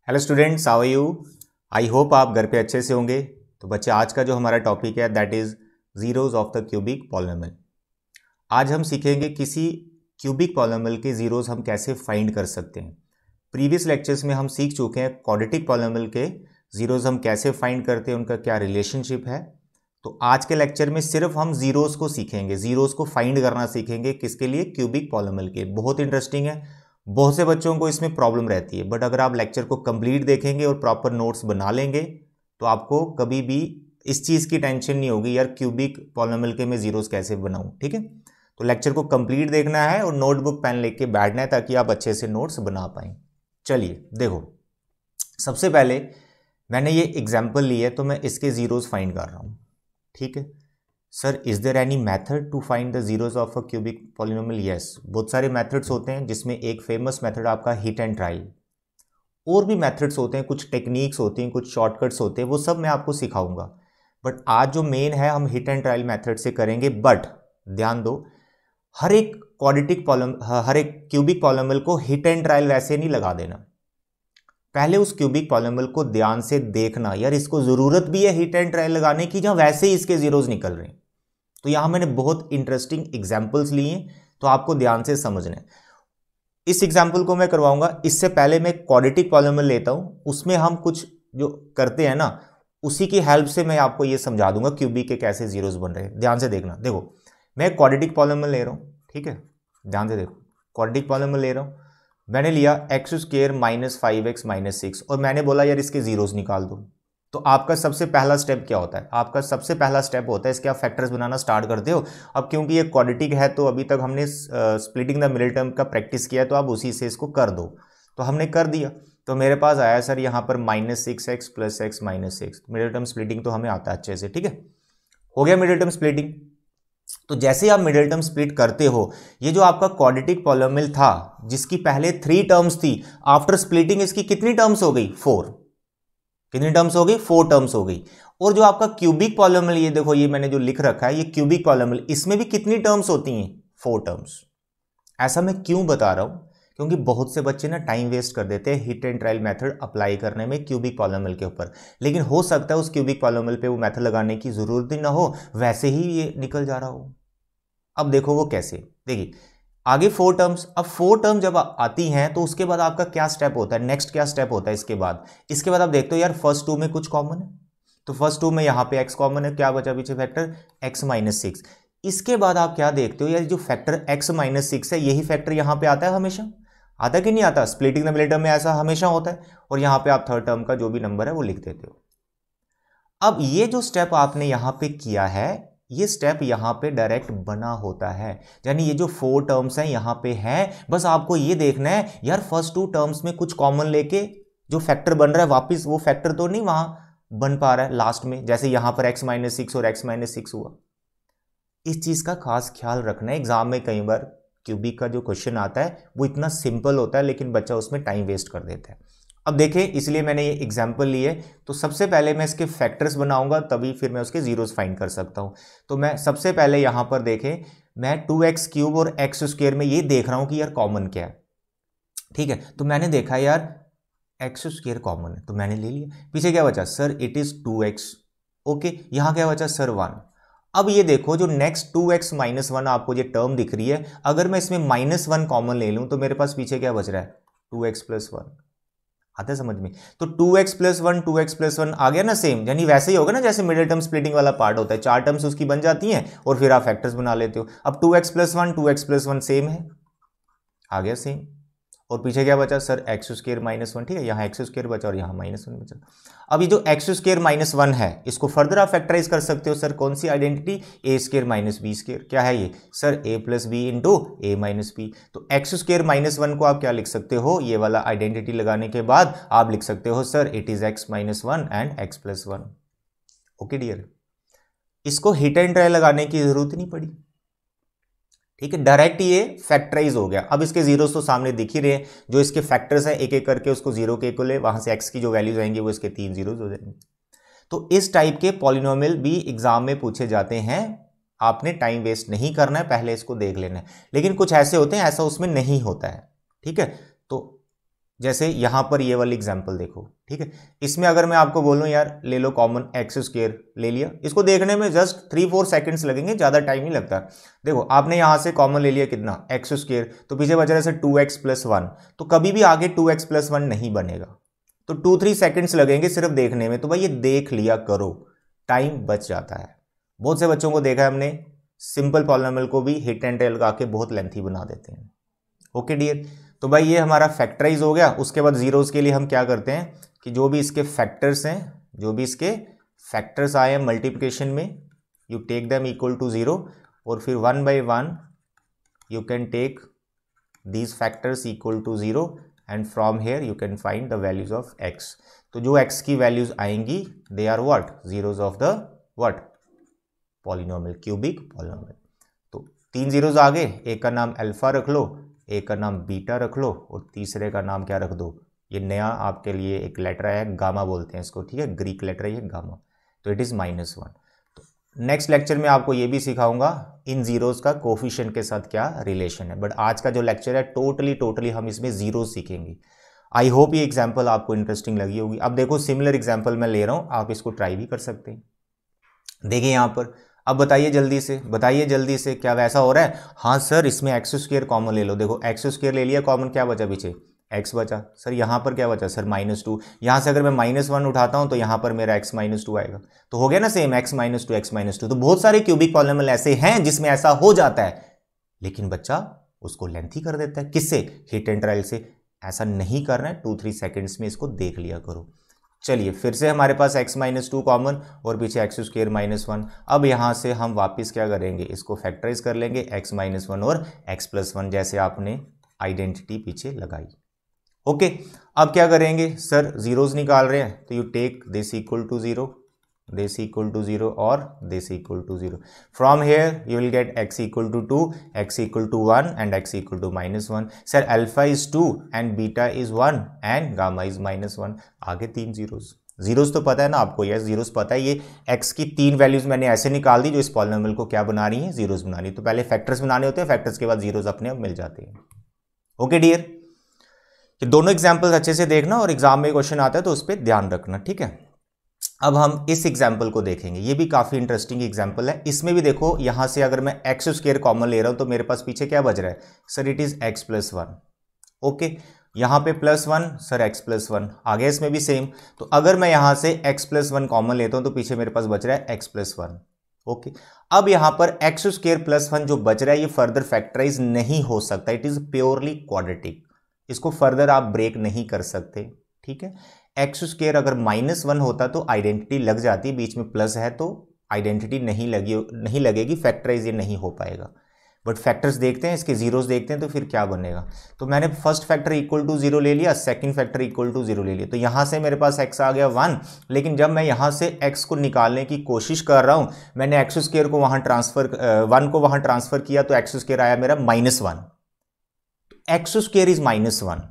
Hello students, how are you. I hope आप घर पे अच्छे से होंगे। तो बच्चे, आज का जो हमारा टॉपिक है that is zeros of the cubic polynomial. आज हम सीखेंगे किसी क्यूबिक पॉलिनोमियल के ज़ीरोज़ हम कैसे फाइंड कर सकते हैं। प्रीवियस लेक्चर्स में हम सीख चुके हैं क्वाड्रेटिक पॉलिनोमियल के ज़ीरोज़ हम कैसे फाइंड करते हैं, उनका क्या रिलेशनशिप है। तो आज के लेक्चर में सिर्फ हम ज़ीरोज़ को सीखेंगे, ज़ीरोज़ को फाइंड करना सीखेंगे। किसके लिए? क्यूबिक पॉलिनोमियल के। बहुत इंटरेस्टिंग है। बहुत से बच्चों को इसमें प्रॉब्लम रहती है, बट अगर आप लेक्चर को कंप्लीट देखेंगे और प्रॉपर नोट्स बना लेंगे तो आपको कभी भी इस चीज़ की टेंशन नहीं होगी यार क्यूबिक पॉलिनोमियल के मैं जीरोस कैसे बनाऊं। ठीक है, तो लेक्चर को कंप्लीट देखना है और नोटबुक पेन लेके बैठना है ताकि आप अच्छे से नोट्स बना पाएं। चलिए देखो, सबसे पहले मैंने ये एग्जाम्पल ली है तो मैं इसके जीरोस फाइंड कर रहा हूँ। ठीक है sir, is there any method to find the zeros of a cubic polynomial? Yes, बहुत सारे मेथड्स होते हैं, जिसमें एक फेमस मेथड आपका हिट एंड ट्राई। और भी मेथड्स होते हैं, कुछ टेक्निक्स होती हैं, कुछ शॉर्टकट्स होते हैं, वो सब मैं आपको सिखाऊंगा। बट आज जो मेन है हम हिट एंड ट्रायल मेथड से करेंगे। बट ध्यान दो, हर एक हर एक क्यूबिक पॉलिनोमियल को हिट एंड ट्रायल वैसे नहीं लगा देना। पहले उस क्यूबिक पॉलिनोमियल को ध्यान से देखना, यार इसको जरूरत भी है हिट एंड ट्रायल लगाने की, जहां वैसे ही इसके जीरोस निकल रहे हैं। तो यहां मैंने बहुत इंटरेस्टिंग एग्जाम्पल्स लिए, तो आपको ध्यान से समझना है। इस एग्जाम्पल को मैं करवाऊंगा, इससे पहले मैं क्वाड्रेटिक पॉलिनोमियल लेता हूं, उसमें हम कुछ जो करते हैं ना, उसी की हेल्प से मैं आपको ये समझा दूंगा क्यूबिक के कैसे जीरोस बन रहे हैं। ध्यान से देखना। देखो, मैं क्वाड्रेटिक पॉलिनोमियल ले रहा हूं, ठीक है, ध्यान से देखो, क्वाड्रेटिक पॉलिनोमियल ले रहा हूं। मैंने लिया x square minus 5x minus 6 और मैंने बोला यार इसके जीरोस निकाल दो। तो आपका सबसे पहला स्टेप क्या होता है? आपका सबसे पहला स्टेप होता है इसके आप फैक्टर्स बनाना स्टार्ट करते हो। अब क्योंकि ये क्वाड्रेटिक है तो अभी तक हमने स्प्लिटिंग द मिडिल टर्म का प्रैक्टिस किया है, तो आप उसी से इसको कर दो। तो हमने कर दिया, तो मेरे पास आया सर यहाँ पर -6x plus x minus 6। Middle term splitting तो हमें आता है अच्छे से। ठीक है, हो गया मिडिल टर्म स्प्लिटिंग। तो जैसे आप मिडिल टर्म स्प्लिट करते हो, ये जो आपका क्वाड्रेटिक पॉलिनोमियल था जिसकी पहले 3 टर्म्स थी, आफ्टर स्प्लिटिंग इसकी कितनी टर्म्स हो गई? 4। कितनी टर्म्स हो गई? 4 टर्म्स हो गई। और जो आपका क्यूबिक पॉलिनोमियल, ये देखो, ये मैंने जो लिख रखा है, ये क्यूबिक पॉलिनोमियल, इसमें भी कितनी टर्म्स होती हैं? 4 टर्म्स। ऐसा मैं क्यों बता रहा हूं? क्योंकि बहुत से बच्चे ना टाइम वेस्ट कर देते हैं hit and trial method apply करने में क्यूबिक पॉलिनोमियल के ऊपर। लेकिन हो सकता है उस क्यूबिक पॉलिनोमियल पे वो मेथड लगाने की जरूरत ही ना हो, वैसे ही ये निकल जा रहा हो। अब देखो वो कैसे। देखिए आगे 4 टर्म्स, अब 4 टर्म जब आती हैं तो उसके बाद आपका क्या स्टेप होता है? नेक्स्ट क्या स्टेप होता है इसके बाद आप देखते हो यार फर्स्ट 2 में कुछ कॉमन है, तो फर्स्ट 2 में यहां पे x कॉमन है, क्या बचा पीछे? Factor x minus 6। इसके बाद आप क्या देखते हो यार, जो फैक्टर x माइनस 6 है, यही फैक्टर यहां पे आता है हमेशा। आता कि नहीं आता? स्प्लिटिंग द मिडिल टर्म में ऐसा हमेशा होता है। और यहां पे आप थर्ड टर्म का जो भी नंबर है वो लिख देते हो। अब ये जो स्टेप आपने यहां पे किया है, ये स्टेप यहां पे डायरेक्ट बना होता है, यानी ये जो 4 टर्म्स हैं यहां पे हैं, बस आपको ये देखना है यार फर्स्ट 2 टर्म्स में कुछ कॉमन लेके जो फैक्टर बन रहा है वापस वो फैक्टर तो नहीं वहां बन पा रहा है लास्ट में, जैसे यहां पर x माइनस 6 और x माइनस 6 हुआ। इस चीज का खास ख्याल रखना है। एग्जाम में कई बार क्यूबिक का जो क्वेश्चन आता है वो इतना सिंपल होता है, लेकिन बच्चा उसमें टाइम वेस्ट कर देता है। अब देखें, इसलिए मैंने ये एग्जाम्पल ली है। तो सबसे पहले मैं इसके फैक्टर्स बनाऊंगा, तभी फिर मैं उसके जीरोस फाइंड कर सकता हूं। तो मैं सबसे पहले यहां पर देखें, मैं 2x क्यूब और x स्क्वायर में ये देख रहा हूं कि यार कॉमन क्या है। ठीक है, तो मैंने देखा यार x स्क्वायर कॉमन है, तो मैंने ले लिया। पीछे क्या बचा? Sir it is 2x। Okay, यहां क्या बचा? सर 1। अब ये देखो, जो नेक्स्ट 2x माइनस 1 आपको ये टर्म दिख रही है, अगर मैं इसमें -1 कॉमन ले लूं तो मेरे पास पीछे क्या बच रहा है? 2x plus 1। आता है समझ में? तो 2x प्लस 1 2x प्लस 1 आ गया ना सेम, यानी वैसे ही होगा ना जैसे मिडिल टर्म स्प्लिटिंग वाला पार्ट होता है, 4 टर्म्स उसकी बन जाती हैं और फिर आप फैक्टर्स बना लेते हो। अब 2x plus 1 2x plus 1 same है, आ गया सेम। और पीछे क्या बचा? Sir x square minus 1। ठीक है, यहाँ एक्स स्क्वायर बचा और यहाँ -1 बचा। अब ये जो एक्स स्क्वायर माइनस 1 है, इसको फर्दर आप फैक्टराइज कर सकते हो। सर कौन सी आइडेंटिटी? ए स्क्वायर माइनस बी स्क्वायर। क्या है ये? सर ए प्लस बी इंटू ए माइनस बी। तो एक्स स्क्वायर माइनस 1 को आप क्या लिख सकते हो? ये वाला आइडेंटिटी लगाने के बाद आप लिख सकते हो sir it is x minus 1 and x plus 1। Okay dear, इसको हिट एंड ट्राई लगाने की जरूरत नहीं पड़ी। ठीक है, डायरेक्ट ये फैक्टराइज हो गया। अब इसके जीरोस तो सामने दिख ही रहे हैं, जो इसके फैक्टर्स हैं एक एक करके उसको जीरो के इक्वल है, वहां से एक्स की जो वैल्यूज आएंगी वो इसके 3 जीरोस हो जाएंगे। तो इस टाइप के पॉलिनोमियल भी एग्जाम में पूछे जाते हैं। आपने टाइम वेस्ट नहीं करना है, पहले इसको देख लेना है। लेकिन कुछ ऐसे होते हैं ऐसा उसमें नहीं होता है। ठीक है, तो जैसे यहाँ पर ये वाली एग्जांपल देखो, ठीक है। इसमें अगर मैं आपको बोलूँ यार ले लो कॉमन एक्स स्क्वायर, ले लिया, इसको देखने में जस्ट 3-4 सेकंड्स लगेंगे, ज़्यादा टाइम नहीं लगता। देखो आपने यहाँ से कॉमन ले लिया कितना, एक्स स्क्वायर, तो पीछे बच रहा है 2x + 1, तो कभी भी आगे 2x + 1 नहीं बनेगा, तो 2-3 सेकंड्स लगेंगे सिर्फ देखने में। तो भाई ये देख लिया करो, टाइम बच जाता है। बहुत से बच्चों को देखा है हमने, सिंपल पॉलिनोमियल को भी हिट एंड टेल लगा के बहुत लेंथी बना देते हैं। ओके डियर, तो भाई ये हमारा फैक्टराइज हो गया। उसके बाद जीरोस के लिए हम क्या करते हैं कि जो भी इसके फैक्टर्स हैं, जो भी इसके फैक्टर्स आए हैं मल्टीप्लिकेशन में, you take them equal to 0, और फिर 1 by 1 you can take these factors equal to 0 and from here you can find the values of x। तो जो x की वैल्यूज आएंगी they are what, zeros of the what, polynomial, cubic polynomial. तो 3 zeros आ गए, एक का नाम alpha रख लो, एक का नाम बीटा रख लो, और तीसरे का नाम क्या रख दो, ये नया आपके लिए एक लेटर आया है, गामा बोलते हैं इसको, ठीक है, ग्रीक लेटर है ये गामा, तो इट इज़ -1। तो नेक्स्ट लेक्चर में आपको ये भी सिखाऊंगा इन जीरोस का कोफिशिएंट के साथ क्या रिलेशन है, बट आज का जो लेक्चर है टोटली हम इसमें जीरो सीखेंगे। आई होप ये एग्जाम्पल आपको इंटरेस्टिंग लगी होगी। अब देखो सिमिलर एग्जाम्पल मैं ले रहा हूँ, आप इसको ट्राई भी कर सकते हैं। देखिए यहाँ पर, अब बताइए जल्दी से क्या वैसा हो रहा है? हाँ सर, इसमें एक्स स्क्वायर कॉमन ले लो। देखो एक्स स्क्वायर ले लिया कॉमन, क्या बचा पीछे, एक्स बचा। सर यहाँ पर क्या बचा? सर -2। यहाँ से अगर मैं -1 उठाता हूँ तो यहाँ पर मेरा x -2 आएगा, तो हो गया ना सेम, x -2। तो बहुत सारे क्यूबिक पॉलिनोमियल ऐसे हैं जिसमें ऐसा हो जाता है, लेकिन बच्चा उसको लेंथी कर देता है। किससे? हिट एंड ट्रायल से। ऐसा नहीं करना है, 2-3 सेकेंड्स में इसको देख लिया करो। चलिए फिर से हमारे पास x -2 कॉमन और पीछे x स्क्वायर -1। अब यहाँ से हम वापस क्या करेंगे, इसको फैक्टराइज कर लेंगे, x -1 और x + 1, जैसे आपने आइडेंटिटी पीछे लगाई। ओके, अब क्या करेंगे सर, जीरोस निकाल रहे हैं, तो you take this equal to 0, this equal to 0 और this equal to 0। From here you will get x equal to 2, x equal to 1 and x equal to -1। Sir alpha is 2 and beta is 1 and gamma is -1। आगे 3 zeros तो पता है ना आपको, yes zeros पता है। ये x की 3 वैल्यूज मैंने ऐसे निकाल दी जो इस पॉलिनोमियल को क्या बना रही है, जीरोस बना रही है। तो पहले फैक्टर्स बनाने होते हैं, फैक्टर्स के बाद जीरोस अपने आप मिल जाते हैं। ओके डियर, कि दोनों एग्जाम्पल्स अच्छे से देखना और एग्जाम में क्वेश्चन आता है तो उस पर ध्यान रखना, ठीक है। अब हम इस एग्जाम्पल को देखेंगे, ये भी काफी इंटरेस्टिंग एग्जाम्पल है। इसमें भी देखो, यहां से अगर मैं एक्स स्क्वायर कॉमन ले रहा हूं तो मेरे पास पीछे क्या बच रहा है, sir it is x + 1। Okay, यहां पे +1, सर x + 1 आ गया, इसमें भी सेम। तो अगर मैं यहां से x + 1 कॉमन लेता हूं तो पीछे मेरे पास बच रहा है x + 1। ओके, अब यहां पर x स्क्वायर + 1 जो बच रहा है ये फर्दर फैक्टराइज नहीं हो सकता, इट इज प्योरली क्वाड्रेटिक, इसको फर्दर आप ब्रेक नहीं कर सकते, ठीक है। एक्स स्क्वायर अगर -1 होता तो आइडेंटिटी लग जाती, बीच में प्लस है तो आइडेंटिटी नहीं लगेगी, फैक्टराइज ये नहीं हो पाएगा। बट फैक्टर्स देखते हैं, इसके जीरोस देखते हैं, तो फिर क्या बनेगा। तो मैंने फर्स्ट फैक्टर इक्वल टू 0 ले लिया, सेकंड फैक्टर इक्वल टू 0 ले लिया, तो यहां से मेरे पास x आ गया 1। लेकिन जब मैं यहां से x को निकालने की कोशिश कर रहा हूं, मैंने एक्स स्क्वायर को वहां ट्रांसफर 1 को वहां ट्रांसफर किया, तो एक्स स्क्वायर आया मेरा -1। एक्स स्क्वायर इज -1,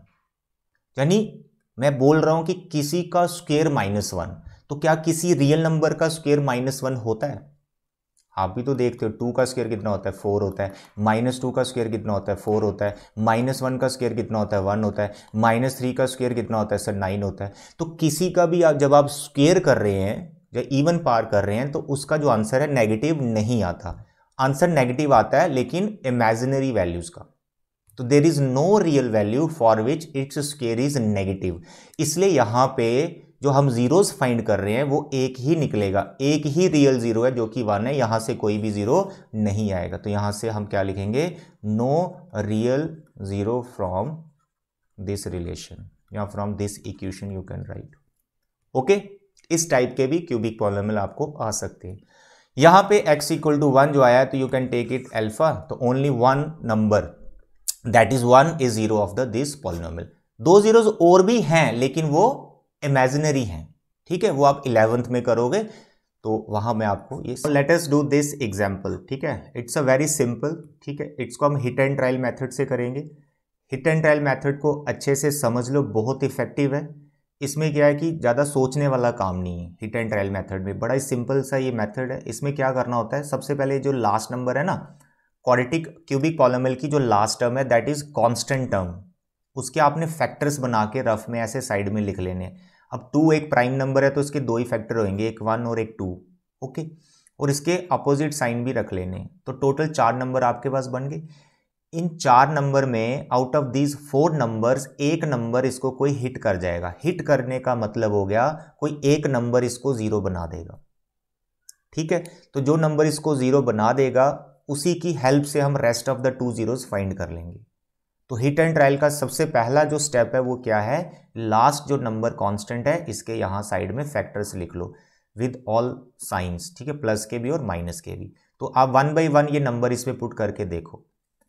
यानी मैं बोल रहा हूं कि किसी का स्क्वायर -1, तो क्या किसी रियल नंबर का स्क्वायर -1 होता है? आप भी तो देखते हो, 2 का स्क्वायर कितना होता है, 4 होता है, -2 का स्क्वायर कितना होता है, 4 होता है, -1 का स्क्वायर कितना होता है, 1 होता है, -3 का स्क्वायर कितना होता है, सर 9 होता है। तो किसी का भी जब आप स्क्वायर कर रहे हैं या इवन पार कर रहे हैं तो उसका जो आंसर है नेगेटिव नहीं आता। आंसर नेगेटिव आता है लेकिन इमेजिनरी वैल्यूज का, तो there is no real value for which its square is negative. इसलिए यहां पे जो हम जीरोस फाइंड कर रहे हैं वो एक ही निकलेगा, एक ही रियल जीरो है जो कि 1 है, यहां से कोई भी जीरो नहीं आएगा। तो यहां से हम क्या लिखेंगे, no real zero from this relation या from this equation you can write. Okay, इस टाइप के भी क्यूबिक पॉलिनोमियल आपको आ सकते हैं। यहां पे x इक्वल टू 1 जो आया तो you can take it alpha, तो only 1 number that is 1 is zero of the this polynomial. 2 zeros और भी हैं लेकिन वो इमेजिनरी हैं, ठीक है, वो आप 11th में करोगे तो वहां मैं आपको ये, let us do this example, ठीक है। इट्स अ वेरी सिंपल, ठीक है, इसको हम हिट एंड ट्रायल मेथड से करेंगे। हिट एंड ट्रायल मेथड को अच्छे से समझ लो, बहुत इफेक्टिव है। इसमें क्या है कि ज़्यादा सोचने वाला काम नहीं है। हिट एंड ट्रायल मेथड में बड़ा ही सिंपल सा ये मेथड है। इसमें क्या करना होता है, सबसे पहले जो लास्ट नंबर है ना, क्वाड्रेटिक क्यूबिक पॉलिनोमियल की जो लास्ट टर्म है दैट इज कांस्टेंट टर्म, उसके आपने फैक्टर्स बना के रफ में ऐसे साइड में लिख लेने हैं। अब 2 एक प्राइम नंबर है तो इसके 2 ही फैक्टर होंगे, एक 1 और एक 2। ओके, और इसके अपोजिट साइन भी रख लेने, तो टोटल 4 नंबर आपके पास बन गए। इन 4 नंबर में आउट ऑफ दीज 4 नंबर्स एक नंबर इसको कोई हिट कर जाएगा। हिट करने का मतलब हो गया कोई एक नंबर इसको 0 बना देगा। ठीक है, तो जो नंबर इसको 0 बना देगा उसी की हेल्प से हम rest of the 2 zeros find कर लेंगे। तो हिट एंड ट्रायल का सबसे पहला जो स्टेप है वो क्या है, लास्ट जो नंबर कांस्टेंट है इसके यहां साइड में फैक्टर्स लिख लो विद ऑल साइंस, ठीक है, प्लस के भी और माइनस के भी। तो आप 1 बाई 1 ये नंबर इसमें पुट करके देखो।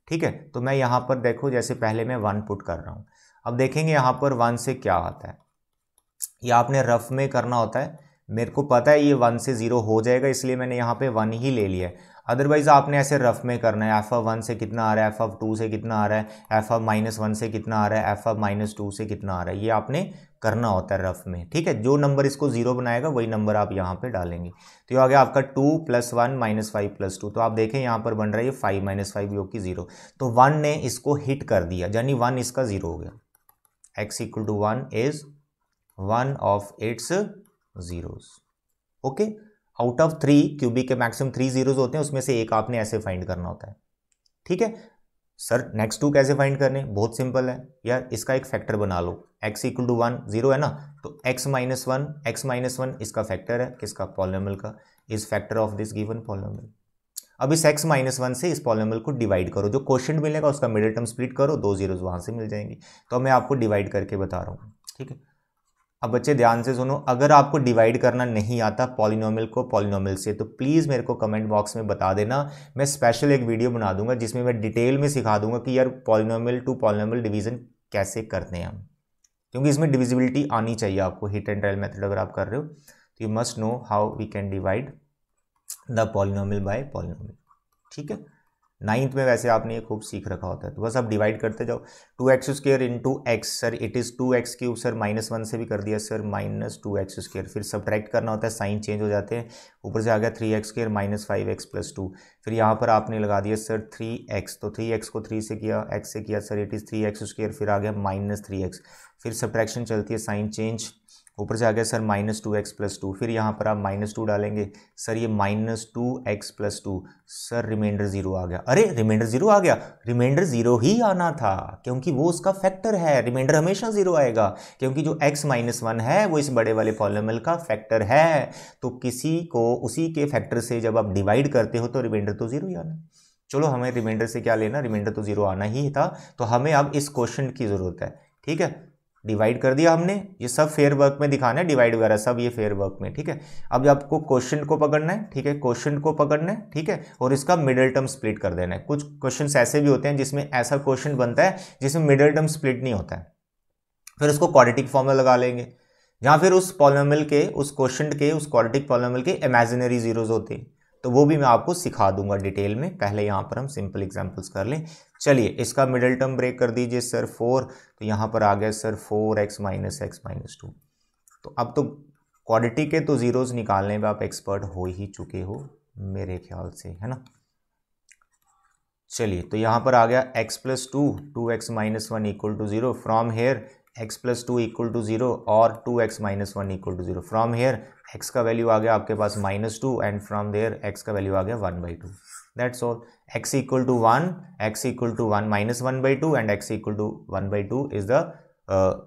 ठीक है, तो मैं यहां पर देखो जैसे पहले मैं 1 पुट कर रहा हूं, अब देखेंगे यहां पर 1 से क्या आता है। ये आपने रफ में करना होता है, मेरे को पता है ये 1 से 0 हो जाएगा इसलिए मैंने यहाँ पे 1 ही ले लिया है। अदरवाइज आपने ऐसे रफ में करना है, एफ ऑफ 1 से कितना आ रहा है, एफ ऑफ 2 से कितना आ रहा है, एफ ऑफ -1 से कितना आ रहा है, एफ ऑफ -2 से कितना आ रहा है, ये आपने करना होता है रफ में। ठीक है, जो नंबर इसको 0 बनाएगा वही नंबर आप यहाँ पे डालेंगे। तो ये आ गया आपका 2 + 1 - 5 + 2। तो आप देखें यहाँ पर बन रहा है ये 5 - 5 जो कि 0। तो 1 ने इसको हिट कर दिया, यानी 1 इसका 0 हो गया। x = 1 is 1 of its zeros. Okay, out of 3 cubic के मैक्सिमम 3 जीरोस होते हैं, उसमें से एक आपने ऐसे फाइंड करना होता है। ठीक है सर, नेक्स्ट 2 कैसे फाइंड करने, बहुत सिंपल है यार, इसका एक फैक्टर बना लो। x = 1 0 है ना, तो x - 1 इसका फैक्टर है किसका, पॉलिनोमियल का, is factor of this given polynomial. अब इस x - 1 से इस पॉलिनोमियल को डिवाइड करो, जो क्वोशिएंट मिलेगा उसका मिडिल टर्म स्प्लिट करो, 2 जीरोस वहां से मिल जाएंगी। तो मैं आपको डिवाइड करके बता रहा हूँ। ठीक है, अब बच्चे ध्यान से सुनो, अगर आपको डिवाइड करना नहीं आता पॉलिनोमियल को पॉलिनोमियल से तो प्लीज़ मेरे को कमेंट बॉक्स में बता देना, मैं स्पेशल एक वीडियो बना दूंगा जिसमें मैं डिटेल में सिखा दूंगा कि यार पॉलिनोमियल टू पॉलिनोमियल डिवीजन कैसे करते हैं हम, क्योंकि इसमें डिविजिबिलिटी आनी चाहिए आपको। हिट एंड ट्रायल मेथड अगर आप कर रहे हो तो you must know how we can divide the polynomial by polynomial. ठीक है, 9th में वैसे आपने ये खूब सीख रखा होता है, तो बस आप डिवाइड करते जाओ। 2x² into x, sir it is 2x³ sir, -1 से भी कर दिया सर, -2x², फिर सब्ट्रैक्ट करना होता है, साइन चेंज हो जाते हैं, ऊपर से आ गया 3x² - 5x + 2, फिर यहाँ पर आपने लगा दिया सर 3x, तो 3x को 3 से किया, x से किया सर इट इज़ 3x², फिर आ गया -3x, फिर सब्ट्रैक्शन चलती है, साइन चेंज, ऊपर से आ गया सर -2x + 2, फिर यहाँ पर आप -2 डालेंगे, सर ये -2x + 2, सर रिमाइंडर 0 आ गया। अरे रिमाइंडर 0 आ गया, रिमाइंडर 0 ही आना था क्योंकि वो उसका फैक्टर है, रिमाइंडर हमेशा 0 आएगा क्योंकि जो x - 1 है वो इस बड़े वाले पॉलिनोमियल का फैक्टर है। तो किसी को उसी के फैक्टर से जब आप डिवाइड करते हो तो रिमाइंडर तो 0 ही आना। चलो हमें रिमाइंडर से क्या लेना, रिमाइंडर तो 0 आना ही था, तो हमें अब इस क्वेश्चन की ज़रूरत है। ठीक है, डिवाइड कर दिया हमने, ये सब फेयर वर्क में दिखाना है, डिवाइड वगैरह सब ये फेयर वर्क में। ठीक है, अब आपको क्वेश्चन को पकड़ना है, ठीक है, क्वेश्चन को पकड़ना है, ठीक है, और इसका मिडिल टर्म स्प्लिट कर देना है। कुछ क्वेश्चन ऐसे भी होते हैं जिसमें ऐसा क्वेश्चन बनता है जिसमें मिडिल टर्म स्प्लिट नहीं होता है, फिर उसको क्वाड्रेटिक फॉर्मूला लगा लेंगे, जहाँ फिर उस पॉलिनोमियल के, उस क्वेश्चन के, उस क्वाड्रेटिक पॉलिनोमियल के इमेजिनरी जीरोज होते हैं, तो वो भी मैं आपको सिखा दूंगा डिटेल में। पहले यहाँ पर हम सिंपल एग्जांपल्स कर लें। चलिए इसका मिडिल टर्म ब्रेक कर दीजिए सर 4, तो यहाँ पर आ गया सर 4x - x - 2। तो अब तो क्वाड्रेटिक के तो जीरोस निकालने में आप एक्सपर्ट हो ही चुके हो मेरे ख्याल से, है ना। चलिए तो यहाँ पर आ गया x + 2, 2x - 1 = 0, from here x + 2 = 0 और 2x - 1 = 0, फ्रॉम हेयर x का वैल्यू आ गया आपके पास -2 एंड फ्रॉम देयर x का वैल्यू आ गया 1/2। That's all. x = 1, x = 1 - 1/2 and x = 1/2 is the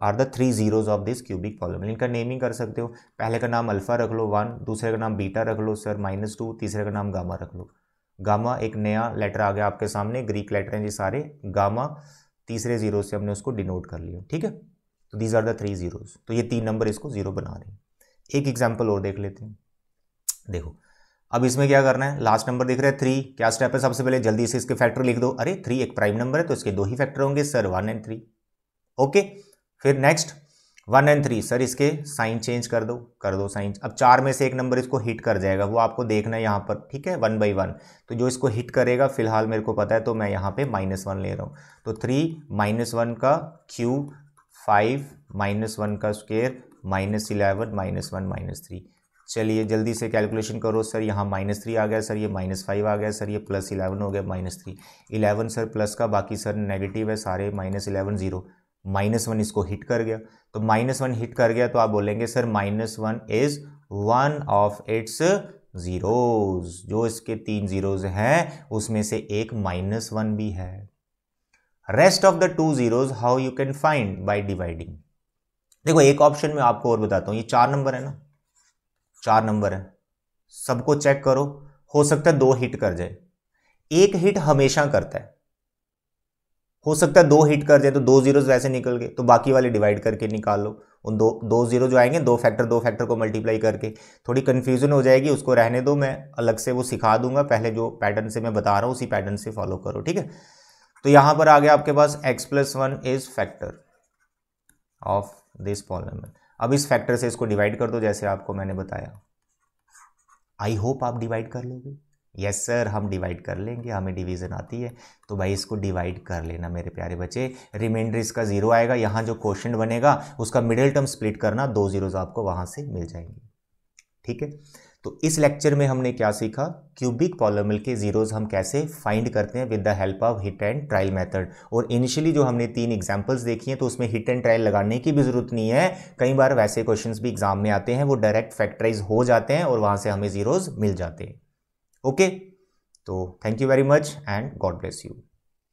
are the 3 zeros of this cubic polynomial. इनका नेमिंग कर सकते हो, पहले का नाम अल्फा रख लो 1, दूसरे का नाम बीटा रख लो सर -2, तीसरे का नाम गामा रख लो। गामा एक नया लेटर आ गया आपके सामने, ग्रीक लेटर हैं ये सारे, गामा तीसरे जीरो से हमने उसको डिनोट कर लिया। ठीक है, तो दीज आर द 3 जीरोज, तो ये 3 नंबर इसको 0 बना रहे हैं। एक एग्जाम्पल और देख लेते हैं। देखो अब इसमें क्या करना है, लास्ट नंबर दिख रहा है 3, क्या स्टेप है, सबसे पहले जल्दी से इसके फैक्टर लिख दो। अरे 3 एक प्राइम नंबर है तो इसके 2 ही फैक्टर होंगे सर, 1 और 3। ओके, फिर नेक्स्ट 1 और 3, सर इसके साइन चेंज कर दो साइन। अब 4 में से एक नंबर इसको हिट कर जाएगा, वो आपको देखना है यहाँ पर, ठीक है, 1 × 1। तो जो इसको हिट करेगा फिलहाल मेरे को पता है तो मैं यहाँ पे -1 ले रहा हूँ। तो 3 - 1 का क्यूब, 5 - 1 का स्क्वायर, -11 -1 -3। चलिए जल्दी से कैलकुलेशन करो सर, यहाँ -3 आ गया सर, ये -5 आ गया सर, ये +11 हो गया -3। 11 सर प्लस का, बाकी सर नेगेटिव है सारे, -11 0, -1 इसको हिट कर गया, तो -1 हिट कर गया तो आप बोलेंगे sir -1 is one of its zeros, जो इसके 3 जीरोज हैं उसमें से एक -1 भी है। Rest of the 2 zeros how you can find, by dividing. देखो एक ऑप्शन में आपको और बताता हूं, ये 4 नंबर है ना, 4 नंबर है, सबको चेक करो, हो सकता है 2 हिट कर जाए, एक हिट हमेशा करता है, हो सकता है 2 हिट कर जाए तो 2 जीरोज वैसे निकल गए, तो बाकी वाले डिवाइड करके निकाल लो, उन दो जीरो जो आएंगे, 2 फैक्टर को मल्टीप्लाई करके। थोड़ी कंफ्यूजन हो जाएगी, उसको रहने दो, मैं अलग से वो सिखा दूंगा, पहले जो पैटर्न से मैं बता रहा हूं उसी पैटर्न से फॉलो करो, ठीक है। तो यहां पर आ गया आपके पास x+1 is factor of this polynomial. अब इस फैक्टर से इसको डिवाइड कर दो जैसे आपको मैंने बताया। आई होप आप डिवाइड कर लोगे। यस सर, हम डिवाइड कर लेंगे, हमें डिवीजन आती है, तो भाई इसको डिवाइड कर लेना मेरे प्यारे बच्चे। रिमाइंडर इसका 0 आएगा, यहाँ जो क्वोशिएंट बनेगा उसका मिडिल टर्म स्प्लिट करना, 2 जीरोज आपको वहाँ से मिल जाएंगे, ठीक है। तो इस लेक्चर में हमने क्या सीखा, क्यूबिक पॉलिनोमियल के जीरोज हम कैसे फाइंड करते हैं with the help of hit and trial method. और इनिशियली जो हमने 3 एग्जांपल्स देखी हैं तो उसमें हिट एंड ट्रायल लगाने की भी जरूरत नहीं है, कई बार वैसे क्वेश्चंस भी एग्जाम में आते हैं, वो डायरेक्ट फैक्टराइज हो जाते हैं और वहां से हमें जीरोज मिल जाते हैं। ओके, तो thank you very much and God bless you.